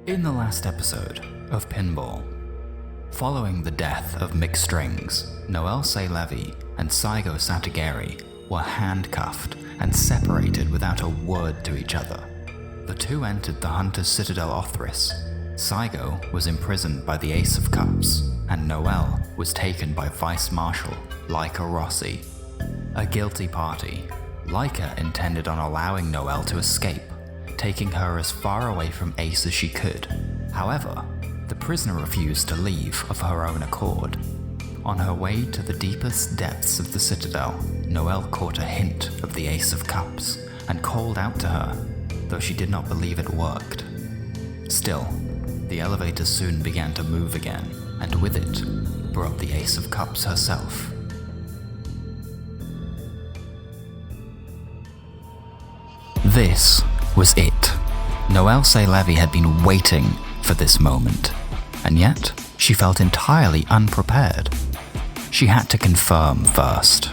In the last episode of Pinball, following the death of Mick Strings, Noelle Sélevy and Saigō Satogaeri were handcuffed and separated without a word to each other. The two entered the Hunter's Citadel Othris. Saigō was imprisoned by the Ace of Cups, and Noelle was taken by Vice Marshal Laika Rossi. A guilty party, Laika intended on allowing Noelle to escape, taking her as far away from Ace as she could. However, the prisoner refused to leave of her own accord. On her way to the deepest depths of the Citadel, Noelle caught a hint of the Ace of Cups and called out to her, though she did not believe it worked. Still, the elevator soon began to move again, and with it brought the Ace of Cups herself. This was it. Noelle Sélevy had been waiting for this moment, and yet she felt entirely unprepared. She had to confirm first.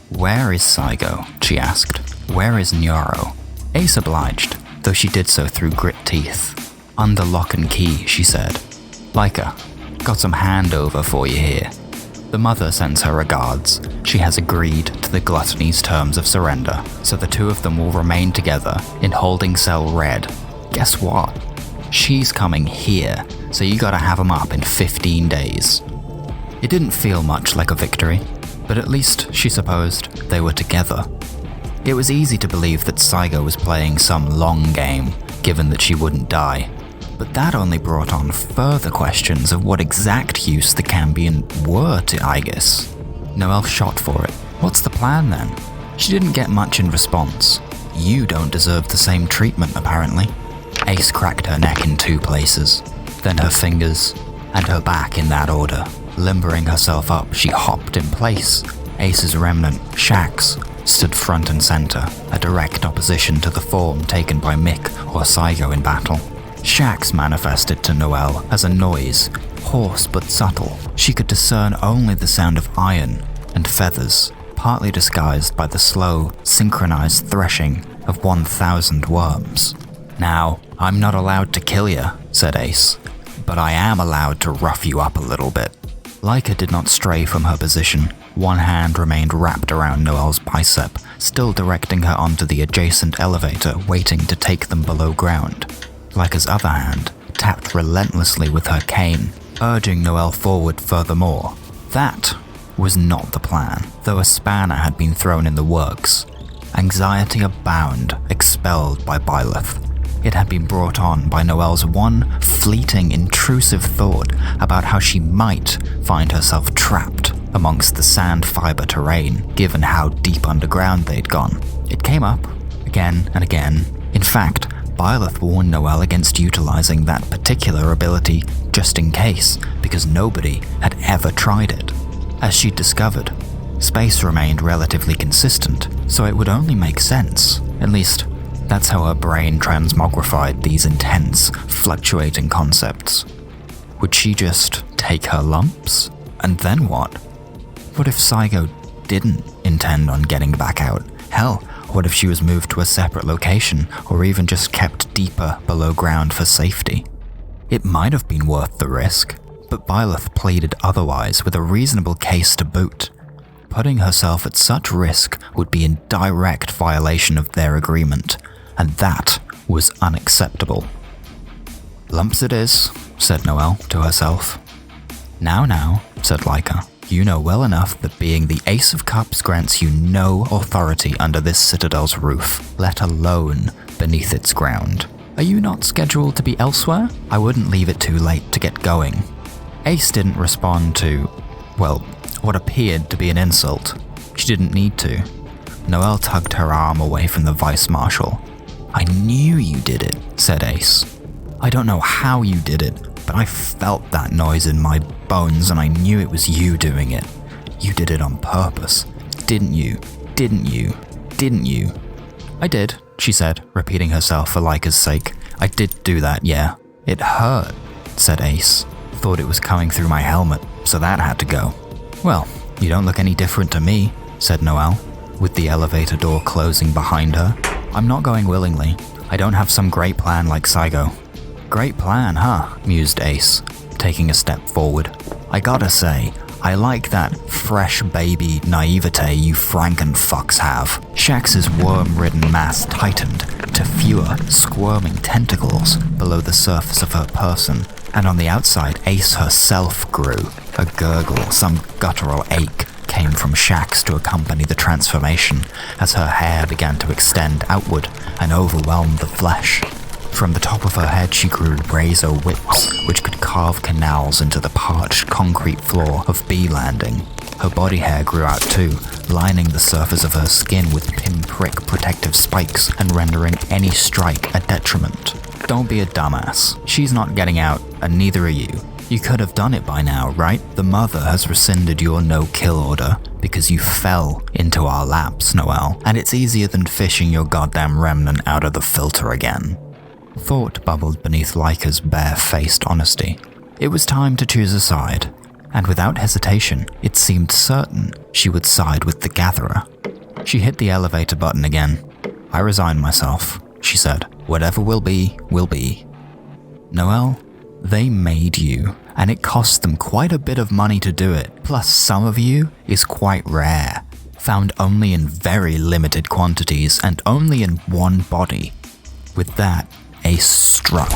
"Where is Saigō?" she asked. "Where is Nyoro?" Ace obliged, though she did so through grit teeth. "Under lock and key," she said. "Laika, got some handover for you here." The mother sends her regards. She has agreed to the Gluttony's terms of surrender, so the two of them will remain together in holding cell red. Guess what? She's coming here, so you gotta have them up in 15 days. It didn't feel much like a victory, but at least, she supposed, they were together. It was easy to believe that Saigō was playing some long game, given that she wouldn't die. But that only brought on further questions of what exact use the Cambion were to AEGIS. Noelle shot for it. What's the plan then? She didn't get much in response. You don't deserve the same treatment, apparently. Ace cracked her neck in 2 places, then her fingers, and her back in that order. Limbering herself up, she hopped in place. Ace's remnant, Shax, stood front and center, a direct opposition to the form taken by Mick or Saigō in battle. Shax manifested to Noelle as a noise, hoarse but subtle. She could discern only the sound of iron and feathers, partly disguised by the slow, synchronized threshing of 1,000 worms. "Now, I'm not allowed to kill you," said Ace, "but I am allowed to rough you up a little bit." Laika did not stray from her position. One hand remained wrapped around Noelle's bicep, still directing her onto the adjacent elevator, waiting to take them below ground. Laika's other hand tapped relentlessly with her cane, urging Noelle forward furthermore. That was not the plan, though a spanner had been thrown in the works. Anxiety abound, expelled by Byleth. It had been brought on by Noelle's one fleeting, intrusive thought about how she might find herself trapped amongst the sand fiber terrain, given how deep underground they'd gone. It came up again and again. In fact, Byleth warned Noelle against utilizing that particular ability just in case, because nobody had ever tried it. As she'd discovered, space remained relatively consistent, so it would only make sense. At least, that's how her brain transmogrified these intense, fluctuating concepts. Would she just take her lumps? And then what? What if Saigō didn't intend on getting back out? Hell, what if she was moved to a separate location, or even just kept deeper below ground for safety? It might have been worth the risk, but Byleth pleaded otherwise with a reasonable case to boot. Putting herself at such risk would be in direct violation of their agreement, and that was unacceptable. "Lumps it is," said Noelle to herself. Now, said Laika. "You know well enough that being the Ace of Cups grants you no authority under this Citadel's roof, let alone beneath its ground. Are you not scheduled to be elsewhere? I wouldn't leave it too late to get going." Ace didn't respond to, well, what appeared to be an insult. She didn't need to. Noelle tugged her arm away from the Vice Marshal. "I knew you did it," said Ace. "I don't know how you did it, but I felt that noise in my bones and I knew it was you doing it. You did it on purpose. Didn't you? Didn't you? Didn't you?" "I did," she said, repeating herself for Laika's sake. "I did do that, yeah. It hurt," said Ace. "Thought it was coming through my helmet, so that had to go." "Well, you don't look any different to me," said Noelle, with the elevator door closing behind her. "I'm not going willingly. I don't have some great plan like Saigō." Great plan, huh? Mused Ace, taking a step forward. I gotta say, I like that fresh baby naivete you Frankenfucks have. Shax's worm-ridden mass tightened to fewer, squirming tentacles below the surface of her person, and on the outside, Ace herself grew. A gurgle, some guttural ache, came from Shax to accompany the transformation as her hair began to extend outward and overwhelm the flesh. From the top of her head she grew razor whips, which could carve canals into the parched concrete floor of B Landing. Her body hair grew out too, lining the surface of her skin with pinprick protective spikes and rendering any strike a detriment. Don't be a dumbass. She's not getting out, and neither are you. You could have done it by now, right? The mother has rescinded your no-kill order because you fell into our laps, Noelle, and it's easier than fishing your goddamn remnant out of the filter again. Thought bubbled beneath Laika's bare-faced honesty. It was time to choose a side, and without hesitation, it seemed certain she would side with the Gatherer. She hit the elevator button again. I resign myself, she said. Whatever will be, will be. Noelle, they made you, and it cost them quite a bit of money to do it. Plus, some of you is quite rare, found only in very limited quantities and only in one body. With that, Ace struck.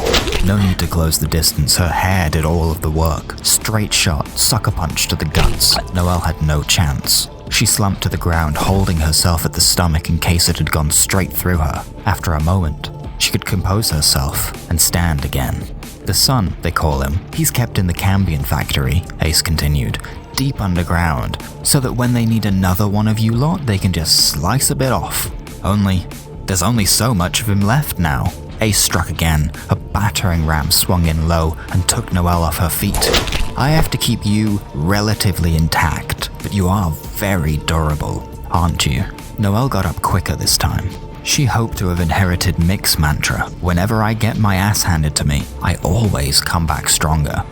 No need to close the distance, her hair did all of the work. Straight shot, sucker punch to the guts. Noelle had no chance. She slumped to the ground, holding herself at the stomach in case it had gone straight through her. After a moment, she could compose herself and stand again. The Son, they call him, he's kept in the Cambion factory, Ace continued, deep underground, so that when they need another one of you lot, they can just slice a bit off. Only, there's only so much of him left now. Ace struck again. A battering ram swung in low and took Noelle off her feet. I have to keep you relatively intact, but you are very durable, aren't you? Noelle got up quicker this time. She hoped to have inherited Mick's mantra. Whenever I get my ass handed to me, I always come back stronger.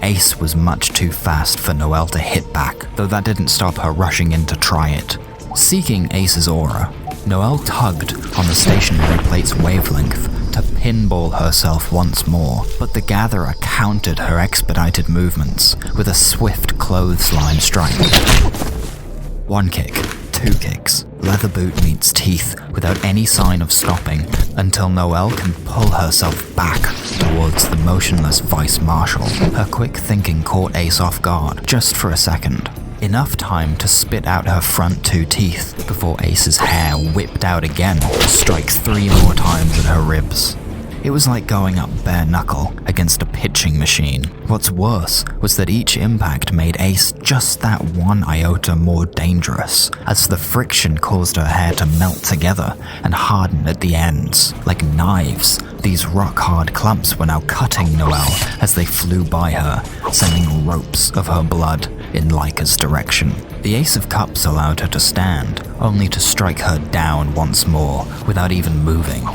Ace was much too fast for Noelle to hit back, though that didn't stop her rushing in to try it. Seeking Ace's aura, Noelle tugged on the stationary plate's wavelength to pinball herself once more, but the Gatherer countered her expedited movements with a swift clothesline strike. One kick, two kicks, leather boot meets teeth without any sign of stopping until Noelle can pull herself back towards the motionless Vice Marshal. Her quick thinking caught Ace off guard just for a second. Enough time to spit out her front two teeth before Ace's hair whipped out again to strike 3 more times at her ribs. It was like going up bare knuckle against a pitching machine. What's worse was that each impact made Ace just that 1 iota more dangerous, as the friction caused her hair to melt together and harden at the ends. Like knives, these rock-hard clumps were now cutting Noelle as they flew by her, sending ropes of her blood in Laika's direction. The Ace of Cups allowed her to stand, only to strike her down once more without even moving.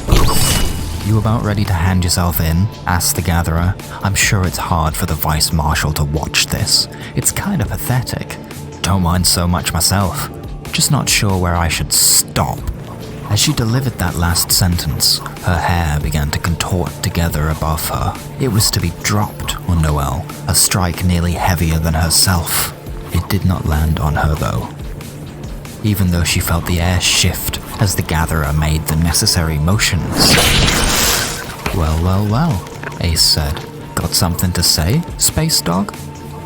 You about ready to hand yourself in? Asked the Gatherer. I'm sure it's hard for the Vice Marshal to watch this. It's kind of pathetic. Don't mind so much myself. Just not sure where I should stop. As she delivered that last sentence, her hair began to contort together above her. It was to be dropped on Noelle, a strike nearly heavier than herself. It did not land on her though. Even though she felt the air shift as the Gatherer made the necessary motions. Well, Ace said. Got something to say, Space Dog?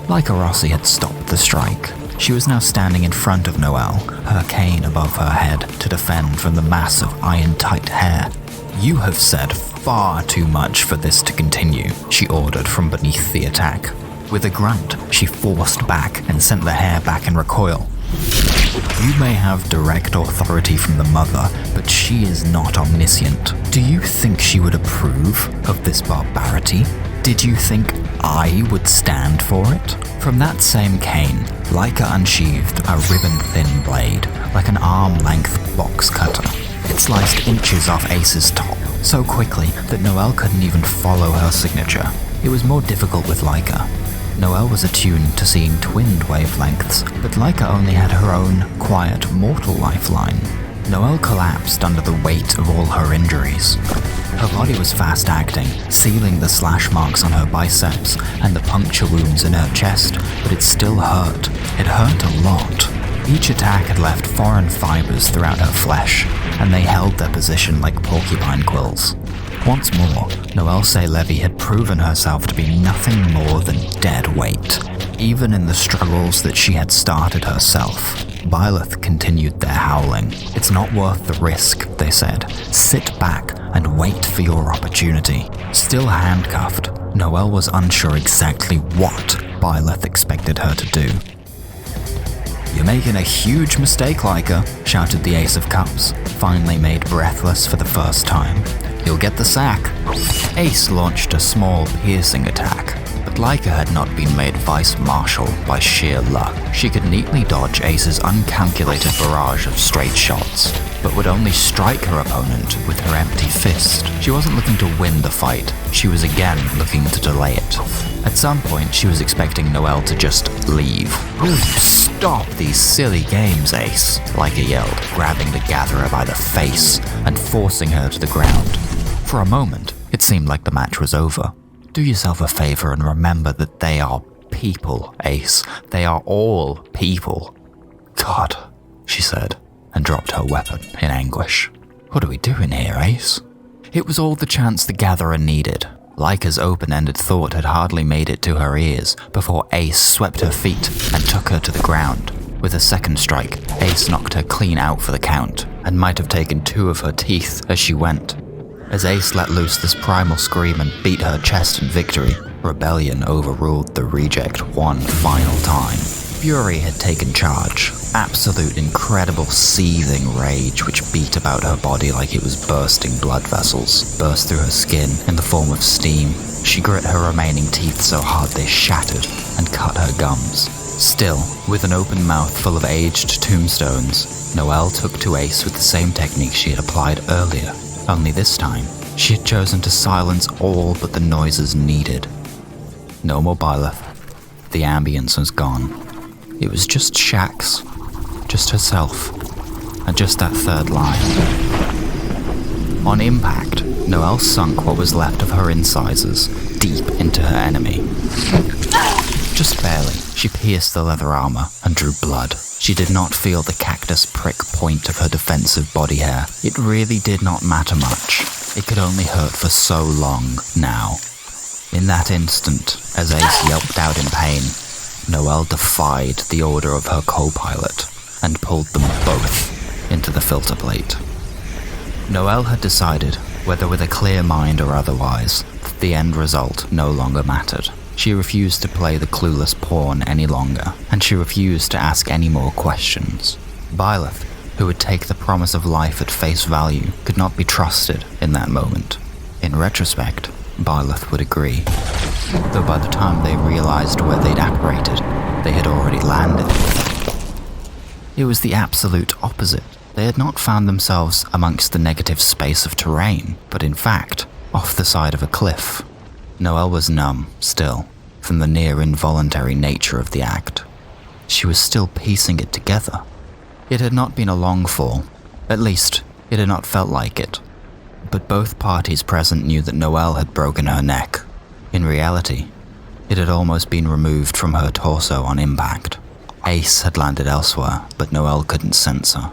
Laika Rossi had stopped the strike. She was now standing in front of Noelle, her cane above her head to defend from the mass of iron-tight hair. You have said far too much for this to continue, she ordered from beneath the attack. With a grunt, she forced back and sent the hair back in recoil. You may have direct authority from the mother, but she is not omniscient. Do you think she would approve of this barbarity? Did you think I would stand for it? From that same cane, Laika unsheathed a ribbon-thin blade, like an arm-length box cutter. It sliced inches off Ace's top, so quickly that Noelle couldn't even follow her signature. It was more difficult with Laika. Noelle was attuned to seeing twinned wavelengths, but Laika only had her own quiet, mortal lifeline. Noelle collapsed under the weight of all her injuries. Her body was fast-acting, sealing the slash marks on her biceps and the puncture wounds in her chest, but it still hurt. It hurt a lot. Each attack had left foreign fibers throughout her flesh, and they held their position like porcupine quills. Once more, Noelle Sélevy had proven herself to be nothing more than dead weight. Even in the struggles that she had started herself, Byleth continued their howling. "It's not worth the risk," they said. "Sit back and wait for your opportunity." Still handcuffed, Noelle was unsure exactly what Byleth expected her to do. "You're making a huge mistake, Leica," shouted the Ace of Cups, finally made breathless for the first time. "You'll get the sack." Ace launched a small, piercing attack, but Leica had not been made vice marshal by sheer luck. She could neatly dodge Ace's uncalculated barrage of straight shots, but would only strike her opponent with her empty fist. She wasn't looking to win the fight, she was again looking to delay it. At some point, she was expecting Noelle to just leave. "Will you stop these silly games, Ace?" Leica yelled, grabbing the Gatherer by the face and forcing her to the ground. For a moment, it seemed like the match was over. "Do yourself a favor and remember that they are people, Ace. They are all people." "God," she said, and dropped her weapon in anguish. "What are we doing here, Ace?" It was all the chance the Gatherer needed. Leica's open-ended thought had hardly made it to her ears before Ace swept her feet and took her to the ground. With a second strike, Ace knocked her clean out for the count, and might have taken 2 of her teeth as she went. As Ace let loose this primal scream and beat her chest in victory, rebellion overruled the reject one final time. Fury had taken charge. Absolute, incredible, seething rage which beat about her body like it was bursting blood vessels, burst through her skin in the form of steam. She grit her remaining teeth so hard they shattered and cut her gums. Still, with an open mouth full of aged tombstones, Noelle took to Ace with the same technique she had applied earlier. Only this time, she had chosen to silence all but the noises needed. No more Byleth. The ambience was gone. It was just Shax, just herself, and just that third line. On impact, Noelle sunk what was left of her incisors deep into her enemy. Just barely, she pierced the leather armor and drew blood. She did not feel the cactus prick point of her defensive body hair. It really did not matter much. It could only hurt for so long now. In that instant, as Ace yelped out in pain, Noelle defied the order of her co-pilot and pulled them both into the filter plate. Noelle had decided, whether with a clear mind or otherwise, that the end result no longer mattered. She refused to play the clueless pawn any longer, and she refused to ask any more questions. Byleth, who would take the promise of life at face value, could not be trusted in that moment. In retrospect, Byleth would agree, though by the time they realized where they'd apparated, they had already landed. It was the absolute opposite. They had not found themselves amongst the negative space of terrain, but in fact, off the side of a cliff. Noelle was numb, still, from the near involuntary nature of the act. She was still piecing it together. It had not been a long fall. At least, it had not felt like it. But both parties present knew that Noelle had broken her neck. In reality, it had almost been removed from her torso on impact. Ace had landed elsewhere, but Noelle couldn't sense her.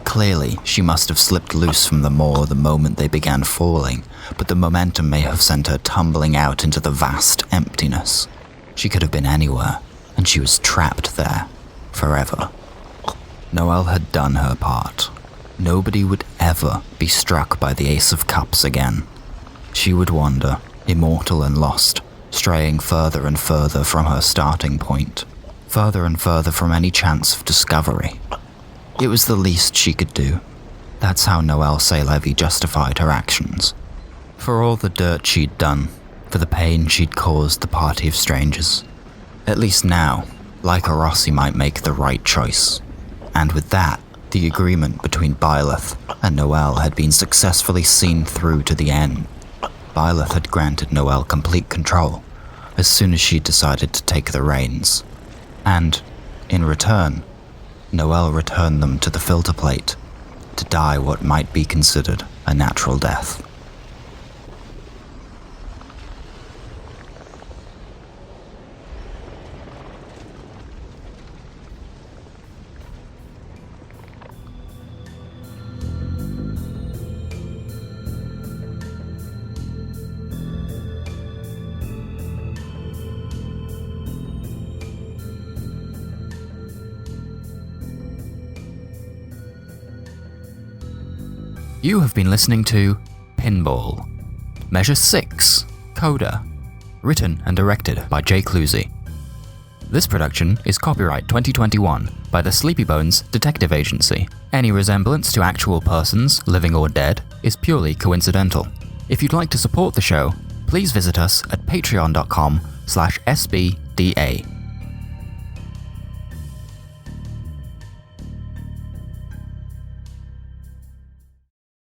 Clearly, she must have slipped loose from the moor the moment they began falling, but the momentum may have sent her tumbling out into the vast emptiness. She could have been anywhere, and she was trapped there, forever. Noelle had done her part. Nobody would ever be struck by the Ace of Cups again. She would wander, immortal and lost, straying further and further from her starting point, further and further from any chance of discovery. It was the least she could do. That's how Noelle Sélevy justified her actions. For all the dirt she'd done, for the pain she'd caused the party of strangers. At least now, Leica Rossi might make the right choice. And with that, the agreement between Byleth and Noelle had been successfully seen through to the end. Byleth had granted Noelle complete control as soon as she decided to take the reins. And, in return, Noelle returned them to the filter plate, to die what might be considered a natural death. You have been listening to Pinball, Measure 6, Coda, written and directed by Jake Lucy. This production is copyright 2021 by the Sleepy Bones Detective Agency. Any resemblance to actual persons, living or dead, is purely coincidental. If you'd like to support the show, please visit us at patreon.com/sbda.